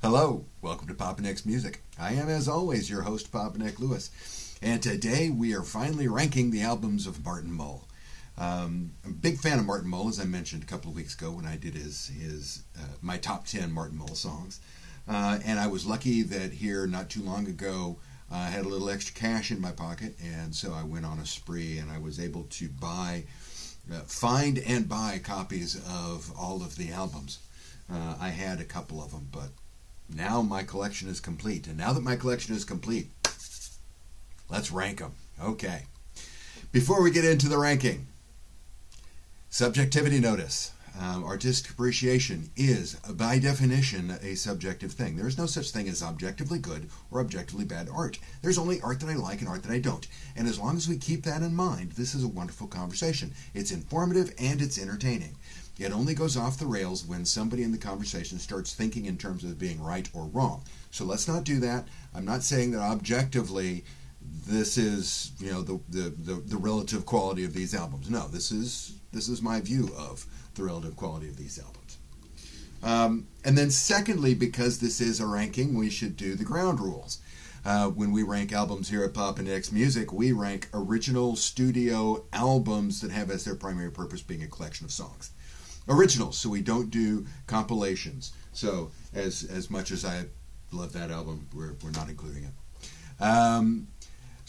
Hello, welcome to Papa Nick's Music. I am, as always, your host, Papa Nick Lewis, and today we are finally ranking the albums of Martin Mull. I'm a big fan of Martin Mull, as I mentioned a couple of weeks ago when I did my top 10 Martin Mull songs, and I was lucky that here not too long ago I had a little extra cash in my pocket, and so I went on a spree and I was able to find and buy copies of all of the albums. I had a couple of them, but now my collection is complete. And now that my collection is complete, let's rank them. Okay. Before we get into the ranking, subjectivity notice. Artistic appreciation is, by definition, a subjective thing. There is no such thing as objectively good or objectively bad art. There's only art that I like and art that I don't. And as long as we keep that in mind, this is a wonderful conversation. It's informative and it's entertaining. It only goes off the rails when somebody in the conversation starts thinking in terms of being right or wrong. So let's not do that. I'm not saying that objectively this is, the relative quality of these albums. No, this is my view of the relative quality of these albums. And then secondly, because this is a ranking, we should do the ground rules. When we rank albums here at Papa Nick's Music, we rank original studio albums that have as their primary purpose being a collection of songs. Originals, so we don't do compilations. So as much as I love that album, we're not including it.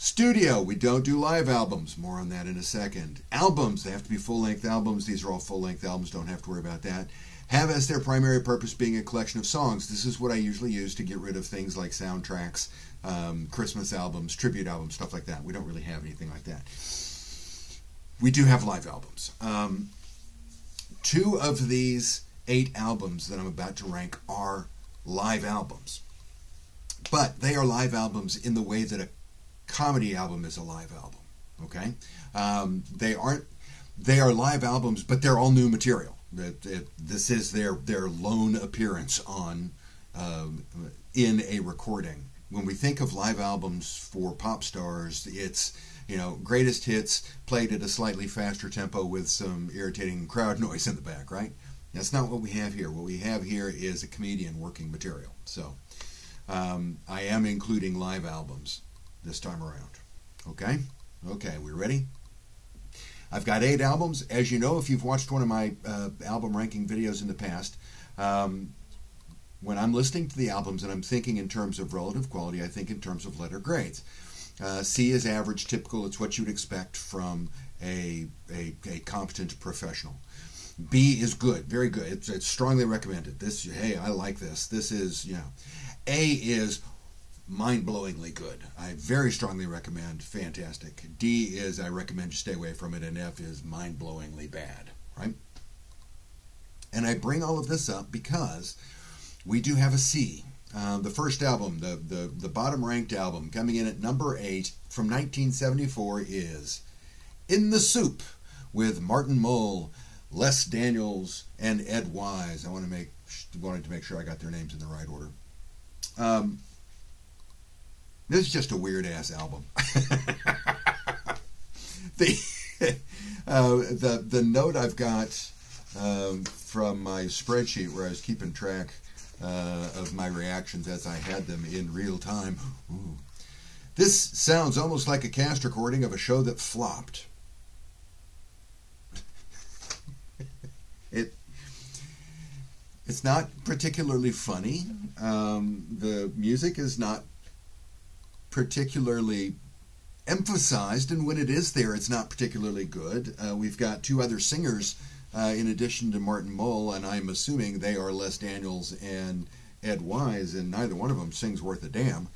Studio, we don't do live albums. More on that in a second. Albums, they have to be full-length albums. These are all full-length albums. Don't have to worry about that. Have as their primary purpose being a collection of songs. This is what I usually use to get rid of things like soundtracks, Christmas albums, tribute albums, stuff like that. We don't really have anything like that. We do have live albums. 2 of these 8 albums that I'm about to rank are live albums. But they are live albums in the way that a comedy album is a live album. Okay? They are live albums, but they're all new material. This is their lone appearance in a recording. When we think of live albums for pop stars, it's greatest hits played at a slightly faster tempo with some irritating crowd noise in the back, right? That's not what we have here. What we have here is a comedian working material. So I am including live albums this time around. Okay? Okay, we ready? I've got 8 albums. As you know, if you've watched one of my album ranking videos in the past, when I'm listening to the albums and I'm thinking in terms of relative quality, I think in terms of letter grades. C is average, typical. It's what you'd expect from a competent professional. B is good, very good. It's strongly recommended. Hey, I like this. This is, A is mind-blowingly good. I very strongly recommend, fantastic. D is I recommend you stay away from it, and F is mind-blowingly bad, right? And I bring all of this up because we do have a C. The first album, the bottom-ranked album, coming in at number 8 from 1974 is In the Soup with Martin Mull, Les Daniels, and Ed Wise. I wanted to make sure I got their names in the right order. This is just a weird-ass album. The note I've got from my spreadsheet where I was keeping track of my reactions as I had them in real time. Ooh. This sounds almost like a cast recording of a show that flopped. It's not particularly funny. The music is not particularly emphasized, and when it is there, it's not particularly good. We've got 2 other singers in addition to Martin Mull, and I'm assuming they are Les Daniels and Ed Wise, and neither one of them sings worth a damn.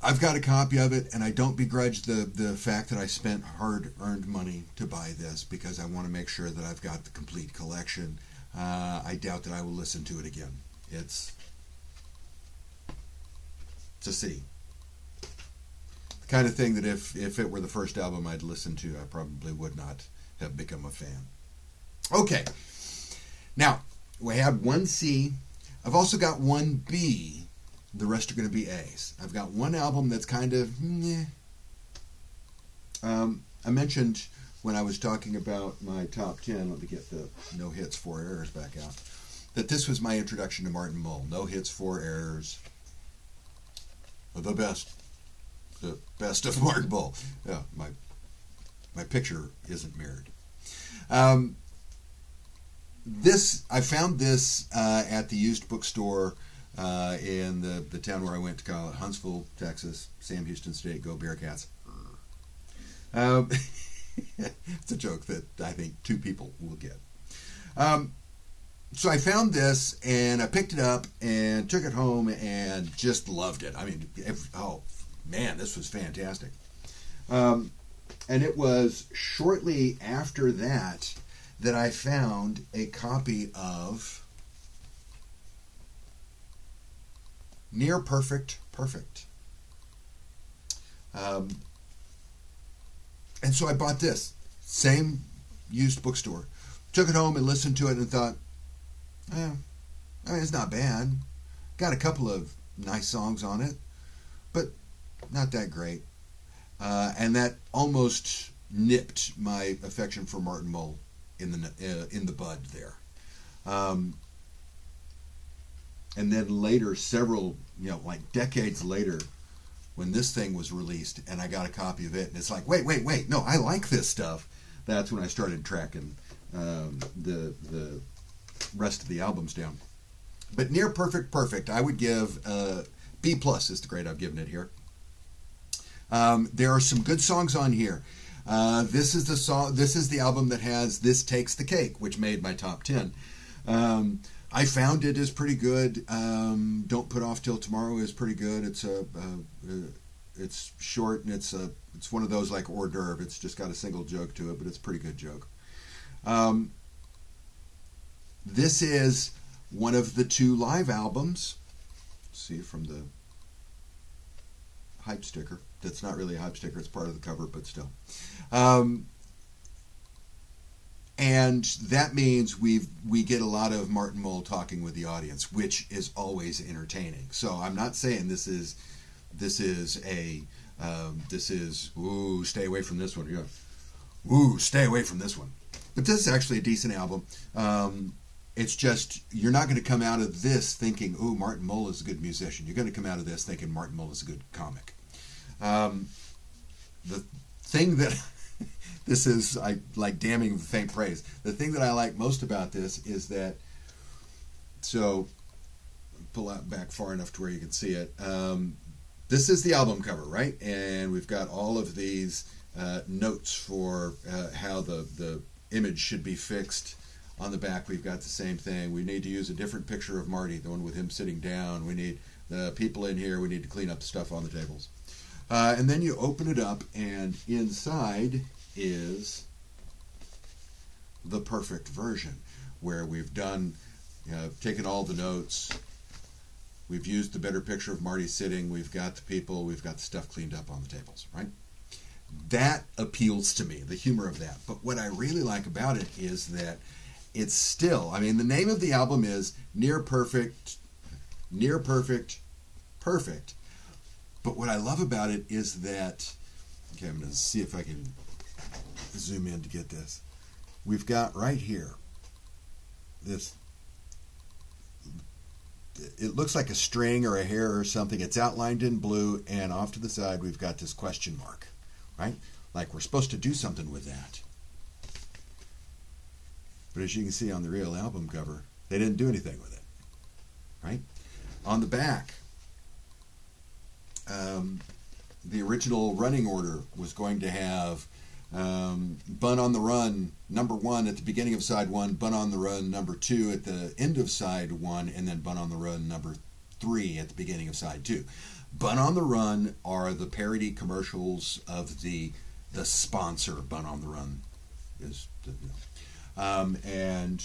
I've got a copy of it, and I don't begrudge the fact that I spent hard-earned money to buy this because I want to make sure that I've got the complete collection. I doubt that I will listen to it again. It's a C. The kind of thing that if it were the first album I'd listened to, I probably would not have become a fan. Okay. Now, we have 1 C. I've also got 1 B. The rest are going to be A's. I've got 1 album that's kind of, I mentioned when I was talking about my top 10, let me get the no hits, 4 errors back out, that this was my introduction to Martin Mull. No hits, 4 errors. The best of Martin Mull. Yeah, my picture isn't mirrored. I found this at the used bookstore in the town where I went to college, Huntsville, Texas. Sam Houston State, go Bearcats. It's a joke that I think 2 people will get. So I found this and I picked it up and took it home and just loved it. I mean, oh man, this was fantastic. And it was shortly after that I found a copy of Near Perfect, Perfect. And so I bought this, same used bookstore. Took it home and listened to it and thought, I mean, it's not bad. Got a couple of nice songs on it, but not that great. And that almost nipped my affection for Martin Mull in the bud there. And then later, several, like decades later, when this thing was released and I got a copy of it, and it's like, wait, no, I like this stuff. That's when I started tracking the rest of the albums down. But Near Perfect, Perfect, I would give B+ is the grade I've given it here. There are some good songs on here. This is the song. This is the album that has "This Takes the Cake," which made my top 10. I found it is pretty good. "Don't Put Off Till Tomorrow" is pretty good. It's short and it's one of those like hors d'oeuvre. It's just got a single joke to it, but it's a pretty good joke. This is one of the 2 live albums. See from the hype sticker. That's not really a hype sticker. It's part of the cover, but still. And that means we get a lot of Martin Mull talking with the audience, which is always entertaining. So I'm not saying this is ooh, stay away from this one. Yeah. Ooh, stay away from this one. But this is actually a decent album. It's just, you're not going to come out of this thinking, ooh, Martin Mull is a good musician. You're going to come out of this thinking Martin Mull is a good comic. The thing that this is, I like damning with faint praise. The thing that I like most about this is that, so pull out back far enough to where you can see it. This is the album cover, right? And we've got all of these notes for how the image should be fixed. On the back, we've got the same thing. We need to use a different picture of Marty, the one with him sitting down. We need the people in here. We need to clean up the stuff on the tables. And then you open it up, and inside is the perfect version, where we've done, taken all the notes. We've used the better picture of Marty sitting. We've got the people. We've got the stuff cleaned up on the tables, right? That appeals to me, the humor of that. But what I really like about it is that it's still, I mean, the name of the album is Near Perfect, Perfect. But what I love about it is that, okay, I'm going to see if I can zoom in to get this. We've got right here this, it looks like a string or a hair or something. It's outlined in blue, and off to the side we've got this question mark, right? Like we're supposed to do something with that. But as you can see on the real album cover, they didn't do anything with it, right? On the back, the original running order was going to have Bun on the Run #1 at the beginning of side 1, Bun on the Run #2 at the end of side 1, and then Bun on the Run #3 at the beginning of side 2. Bun on the Run are the parody commercials of the sponsor. Bun on the Run is and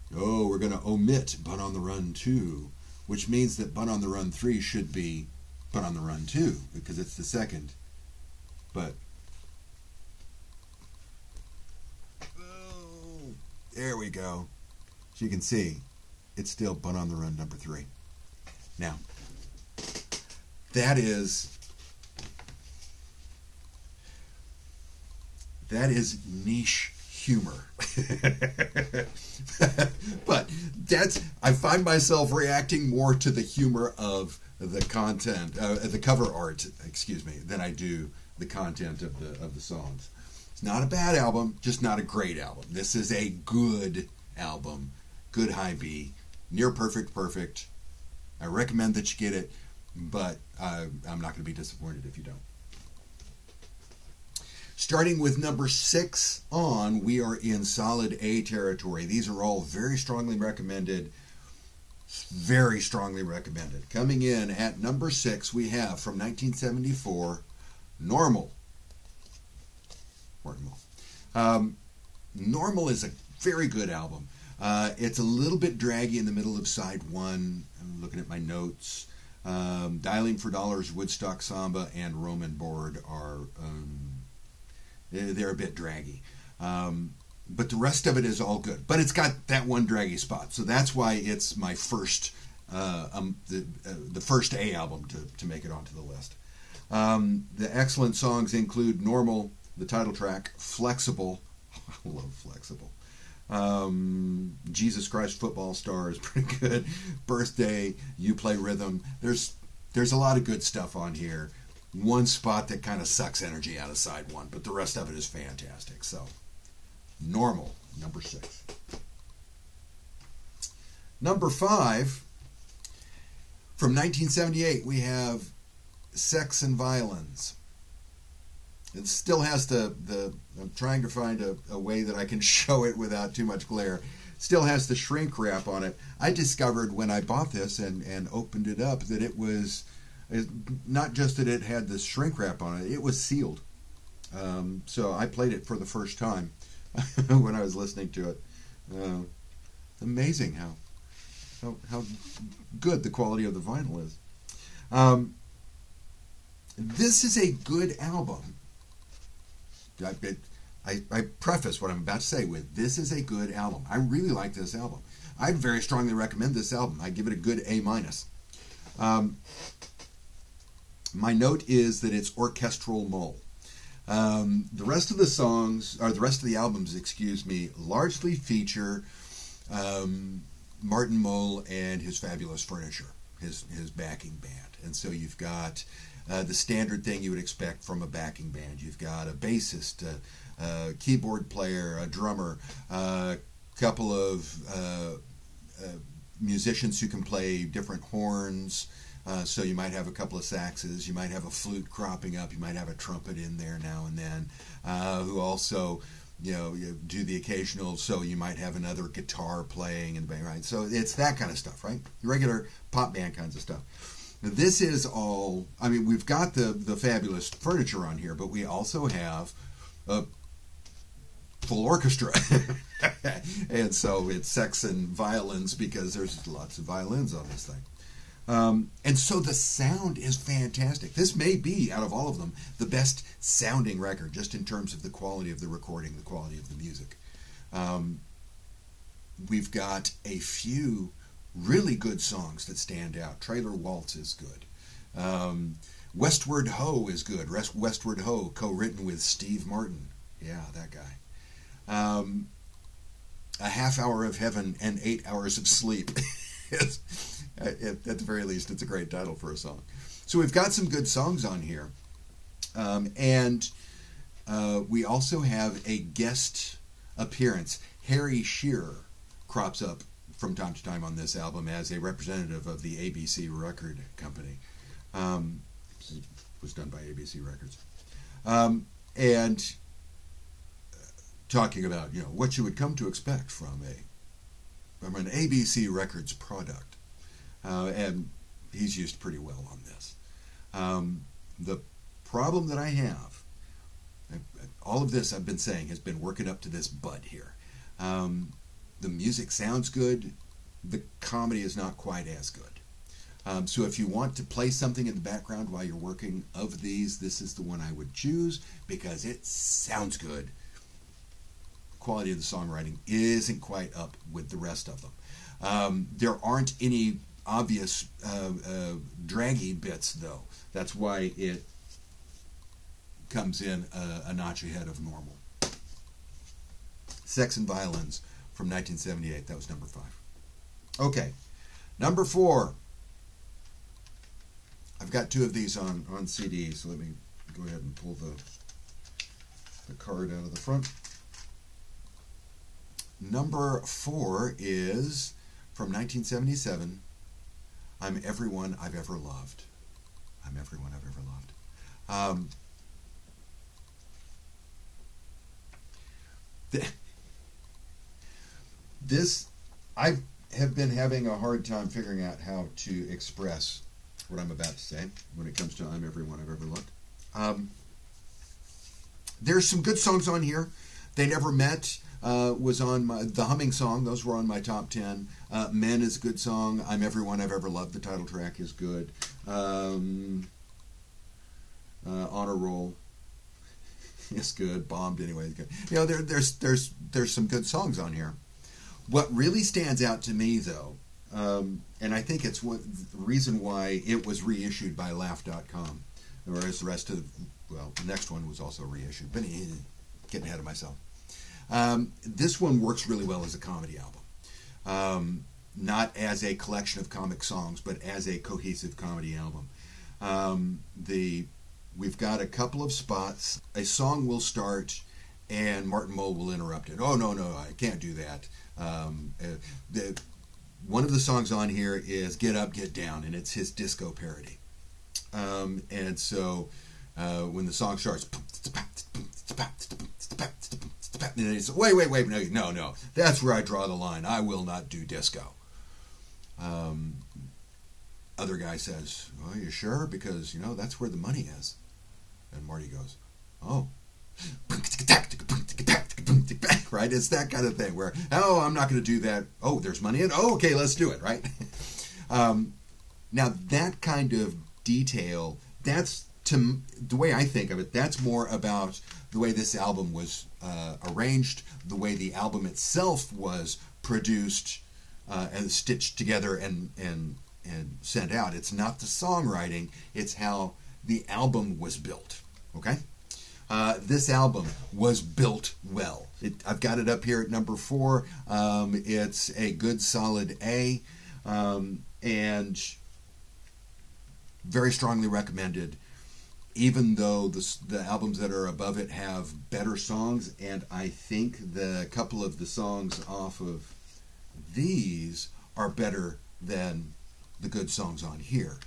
we're going to omit Bun on the Run 2, which means that Bun on the Run 3 should be Bun on the Run 2 because it's the second. But there we go. So you can see it's still Bun on the Run #3. Now, That is niche humor. But I find myself reacting more to the humor of the content, the cover art, excuse me, than I do the content of the songs. It's not a bad album, just not a great album. This is a good album, good high B, near perfect. I recommend that you get it, but I'm not going to be disappointed if you don't. Starting with number 6 on, we are in solid A territory. These are all very strongly recommended. Very strongly recommended. Coming in at number 6, we have from 1974, Normal. Martin Mull. Normal is a very good album. It's a little bit draggy in the middle of side 1. I'm looking at my notes. Dialing for Dollars, Woodstock Samba, and Roman Board are... they're a bit draggy. But the rest of it is all good. But it's got that one draggy spot. So that's why it's my first, the first A album to make it onto the list. The excellent songs include Normal, the title track, Flexible. I love Flexible. Jesus Christ Football Star is pretty good. Birthday, You Play Rhythm. There's a lot of good stuff on here. One spot that kind of sucks energy out of side 1, but the rest of it is fantastic. So, Normal, number 6. Number 5, from 1978, we have Sex and Violins. It still has I'm trying to find a way that I can show it without too much glare. Still has the shrink wrap on it. I discovered when I bought this and opened it up that it was... not just that it had the shrink wrap on it, it was sealed. So I played it for the first time when I was listening to it. Amazing how good the quality of the vinyl is. This is a good album. I preface what I'm about to say with, this is a good album. I really like this album. I very strongly recommend this album. I give it a good A-. My note is that it's orchestral Mull. The rest of the songs, or the rest of the albums, excuse me, largely feature Martin Mull and his fabulous furniture, his backing band. And so you've got the standard thing you would expect from a backing band. You've got a bassist, a keyboard player, a drummer, a couple of musicians who can play different horns. So you might have a couple of saxes, you might have a flute cropping up, you might have a trumpet in there now and then, who also, you do the occasional, so you might have another guitar playing, and right? So it's that kind of stuff, right? Regular pop band kinds of stuff. Now, this is all, I mean, we've got the fabulous furniture on here, but we also have a full orchestra. And so it's sex and violins because there's lots of violins on this thing. And so the sound is fantastic. This may be, out of all of them, the best sounding record, just in terms of the quality of the recording, the quality of the music. We've got a few really good songs that stand out. Trailer Waltz is good. Westward Ho is good. Westward Ho, co-written with Steve Martin. Yeah, that guy. A Half Hour of Heaven and 8 Hours of Sleep. At the very least, it's a great title for a song. So we've got some good songs on here. And we also have a guest appearance. Harry Shearer crops up from time to time on this album as a representative of the ABC record company. It was done by ABC Records. And talking about, what you would come to expect from an ABC Records product. And he's used pretty well on this. The problem that I have, all of this I've been saying has been working up to this bud here. The music sounds good. The comedy is not quite as good. So if you want to play something in the background while you're working of these, this is the one I would choose because it sounds good. Quality of the songwriting isn't quite up with the rest of them. There aren't any obvious draggy bits, though. That's why it comes in a notch ahead of Normal. Sex and Violins from 1978. That was number 5. Okay, number 4. I've got 2 of these on CD, so let me go ahead and pull the card out of the front. Number 4 is from 1977, I'm Everyone I've Ever Loved. I'm Everyone I've Ever Loved. This, I have been having a hard time figuring out how to express what I'm about to say when it comes to I'm Everyone I've Ever Loved. There's some good songs on here. They Never Met was on the Humming song. Those were on my top 10. Men is a good song. I'm Everyone I've Ever Loved. The title track is good. Honor Roll is good. Bombed anyway is good. You know, there's some good songs on here. What really stands out to me, though, and I think it's the reason why it was reissued by Laugh.com, whereas the rest of the next one was also reissued. But getting ahead of myself. This one works really well as a comedy album. Not as a collection of comic songs, but as a cohesive comedy album. We've got a couple of spots. A song will start, and Martin Mull will interrupt it. Oh, no, I can't do that. One of the songs on here is Get Up, Get Down, and it's his disco parody. And so when the song starts, and it's, wait, no, that's where I draw the line. I will not do disco. Other guy says, well, you sure? Because, that's where the money is. And Marty goes, oh. Right? It's that kind of thing where, oh, I'm not going to do that. Oh, there's money in it? Oh, okay, let's do it, right? Now, that kind of detail, that's, the way I think of it, that's more about the way this album was arranged, the way the album itself was produced and stitched together and sent out. It's not the songwriting, it's how the album was built, okay? This album was built well. I've got it up here at number 4. It's a good solid A, and very strongly recommended, even though the albums that are above it have better songs, and I think the couple of the songs off of these are better than the good songs on here.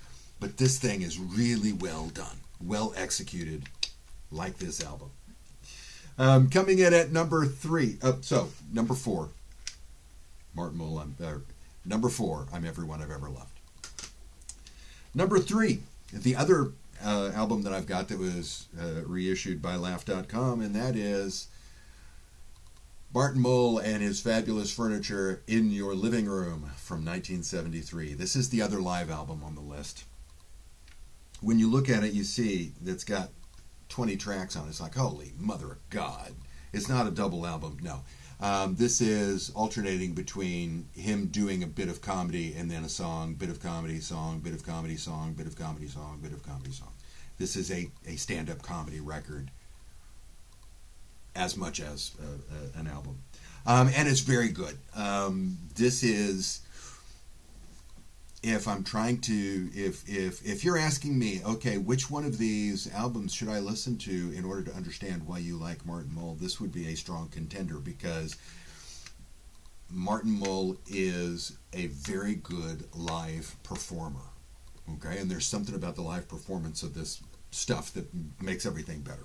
But this thing is really well done, well executed, like this album. Coming in at number 3, number 4, Martin Mull, number 4, I'm Everyone I've Ever Loved. Number 3, the other album that I've got that was reissued by Laugh.com, and that is Martin Mull and His Fabulous Furniture in Your Living Room from 1973. This is the other live album on the list. When you look at it, you see that's got 20 tracks on it. It's like, holy mother of God. It's not a double album, no. This is alternating between him doing a bit of comedy and then a song, bit of comedy, song, bit of comedy, song, bit of comedy, song, bit of comedy, song. This is a stand-up comedy record as much as an album. And it's very good. This is, if I'm trying to, if you're asking me, okay, which one of these albums should I listen to in order to understand why you like Martin Mull, this would be a strong contender, because Martin Mull is a very good live performer. Okay, and there's something about the live performance of this stuff that makes everything better.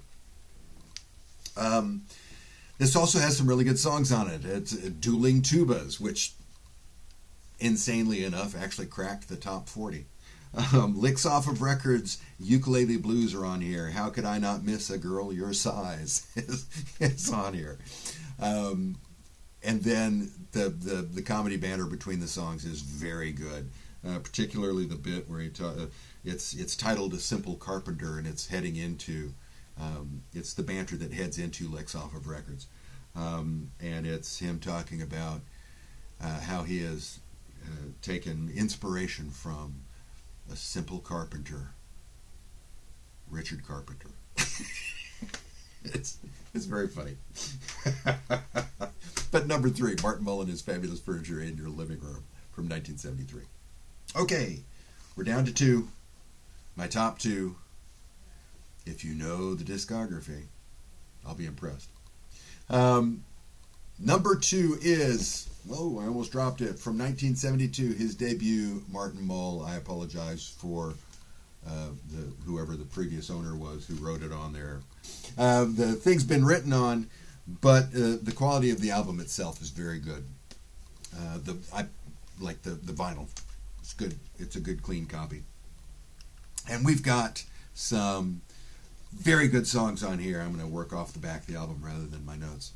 This also has some really good songs on it. It's Dueling Tubas, which, insanely enough, actually cracked the top 40. Licks Off of Records, Ukulele Blues are on here. How Could I Not Miss a Girl Your Size is on here. And then the comedy banter between the songs is very good. Particularly the bit where it's titled A Simple Carpenter, and it's heading into it's the banter that heads into Licks Off of Records, and it's him talking about how he has taken inspiration from a simple carpenter, Richard Carpenter. It's very funny. But number 3, Martin Mull and His Fabulous Furniture in Your Living Room from 1973. Okay, we're down to 2. My top 2. If you know the discography, I'll be impressed. Number 2 is, I almost dropped it, from 1972, his debut, Martin Mull. I apologize for whoever the previous owner was who wrote it on there. The thing's been written on, but the quality of the album itself is very good. I like the vinyl. It's good. It's a good, clean copy. And we've got some very good songs on here. I'm going to work off the back of the album rather than my notes.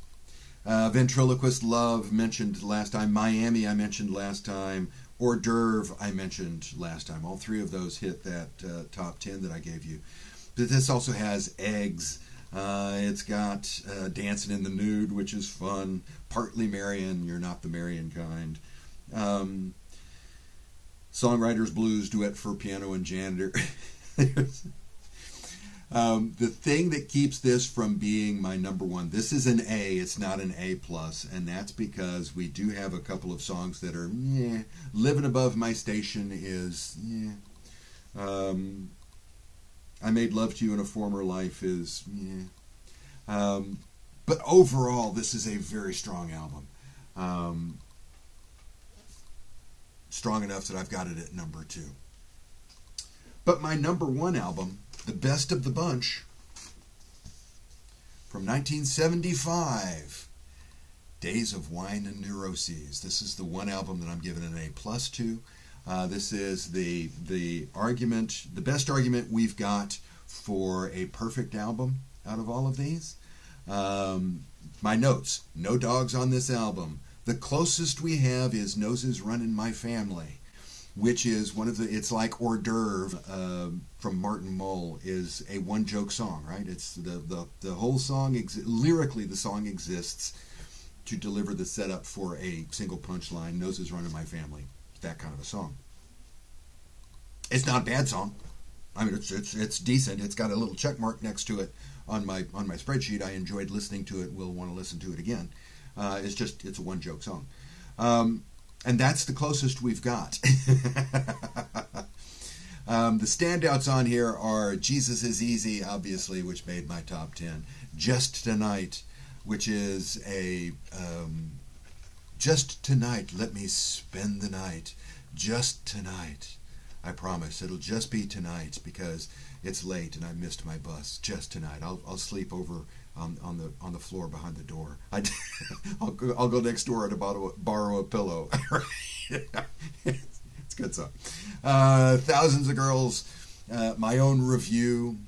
Ventriloquist Love, mentioned last time. Miami, I mentioned last time. Hors d'oeuvre, I mentioned last time. All 3 of those hit that top 10 that I gave you. But this also has Eggs. It's got Dancing in the Nude, which is fun. Partly Marian, You're Not the Marian Kind. Songwriter's Blues, Duet for Piano and Janitor. The thing that keeps this from being my number 1, this is an A, it's not an A+, and that's because we do have a couple of songs that are, Living Above My Station is, I Made Love to You in a Former Life is, but overall, this is a very strong album. Strong enough that I've got it at number 2. But my number 1 album, the best of the bunch, from 1975, Days of Wine and Neuroses. This is the one album that I'm giving an A+ to. This is the argument, the best argument we've got for a perfect album out of all of these. My notes: no dogs on this album. The closest we have is Noses Run in My Family, which is one of the, it's like Hors d'oeuvre from Martin Mull, is a one-joke song, right? It's the whole song, lyrically the song exists to deliver the setup for a single punchline, Noses Run in My Family, that kind of a song. It's not a bad song. I mean, it's decent. It's got a little check mark next to it on my spreadsheet. I enjoyed listening to it. Will want to listen to it again. It's a one-joke song. And that's the closest we've got. The standouts on here are Jesus Is Easy, obviously, which made my top 10. Just Tonight, which is a just tonight, let me spend the night. Just tonight. I promise it'll just be tonight because it's late and I missed my bus. Just tonight. I'll sleep over on the floor behind the door. I'll go next door to borrow a pillow. It's a good song. Thousands of Girls, my own review.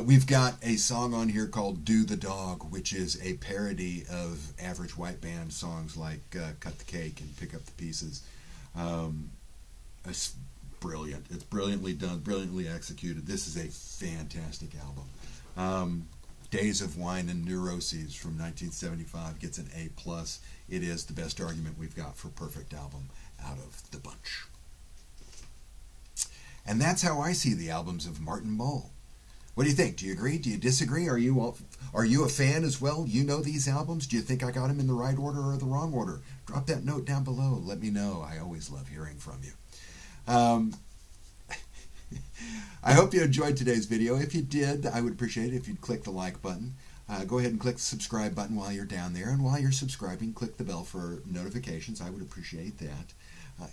We've got a song on here called Do the Dog, which is a parody of average white band songs like Cut the Cake and Pick Up the Pieces. It's brilliant. It's brilliantly done, brilliantly executed. This is a fantastic album. Days of Wine and Neuroses from 1975 gets an A+. It is the best argument we've got for perfect album out of the bunch. And that's how I see the albums of Martin Mull. What do you think? Do you agree? Do you disagree? Are you a fan as well? You know these albums? Do you think I got them in the right order or the wrong order? Drop that note down below. Let me know. I always love hearing from you. I hope you enjoyed today's video. If you did, I would appreciate it if you'd click the like button. Go ahead and click the subscribe button while you're down there. And while you're subscribing, click the bell for notifications. I would appreciate that.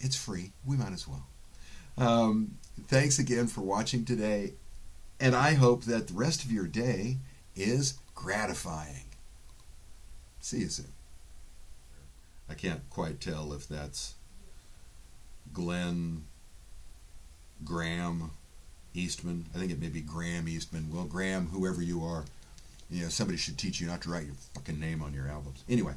It's free. We might as well. Thanks again for watching today. And I hope that the rest of your day is gratifying. See you soon. I can't quite tell if that's Graham Eastman. I think it may be Graham Eastman. Well, Graham, whoever you are, somebody should teach you not to write your fucking name on your albums. Anyway.